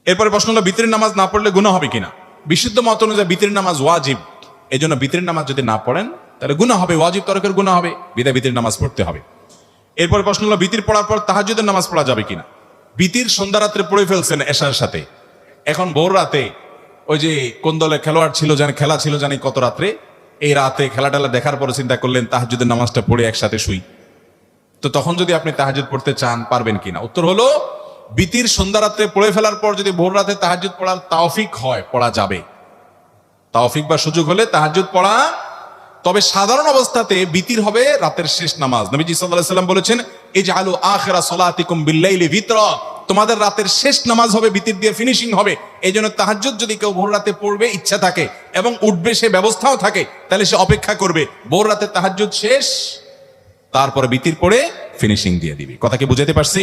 এরপরে প্রশ্ন হলো বিতরের নামাজ না পড়লে গুনাহ হবে কিনা। বিশুদ্ধ মত অনুযায়ী বিতরের নামাজ ওয়াজিব, এই জন্য বিতরের নামাজ যদি না পড়েন তাহলে গুনাহ হবে, ওয়াজিব তরকের গুনাহ হবে, বিদায় বিতরের নামাজ পড়তে হবে। এরপরে প্রশ্ন হলো বিতির পড়ার পর তাহাজ্জুদের নামাজ পড়া যাবে কিনা। বিতির সন্ধ্যা রাত্রে পড়ে ফেলছেন এশার সাথে, এখন ভোর রাতে ওই যে কোন দলে খেলোয়াড় ছিল জানি, খেলা ছিল জানি কত রাত্রে, এই রাতে খেলা টেলা দেখার পরে চিন্তা করলেন তাহাজ্জুদের নামাজটা পড়ে একসাথে শুই, তো তখন যদি আপনি তাহাজ্জুদ পড়তে চান পারবেন কিনা। উত্তর হলো বিতির সন্ধ্যা রাত্রে পড়ে ফেলার পর যদি ভোর রাতে তাহাজ্জুদ পড়ার তাওফিক হয় পড়া যাবে, তাওফিক বা সুযোগ হলে তাহাজ্জুদ পড়া। তবে সাধারণ অবস্থাতে বিতির হবে রাতের শেষ নামাজ। নবীজি সাল্লাল্লাহু আলাইহি সাল্লাম বলেছেন ইজআলু আখিরা সলাতিকুম বিল্লাইলি ভিতরা, তোমাদের রাতের শেষ নামাজ হবে বিতির দিয়ে ফিনিশিং হবে। এই জন্য তাহাজ্জুদ যদি কেউ ভোর রাতে পড়বে ইচ্ছা থাকে এবং উঠবে সে ব্যবস্থাও থাকে, তাহলে সে অপেক্ষা করবে ভোর রাতে তাহাজ্জুদ শেষ, তারপরে বিতির পড়ে ফিনিশিং দিয়ে দিবি। কথা কি বুঝাতে পারছি?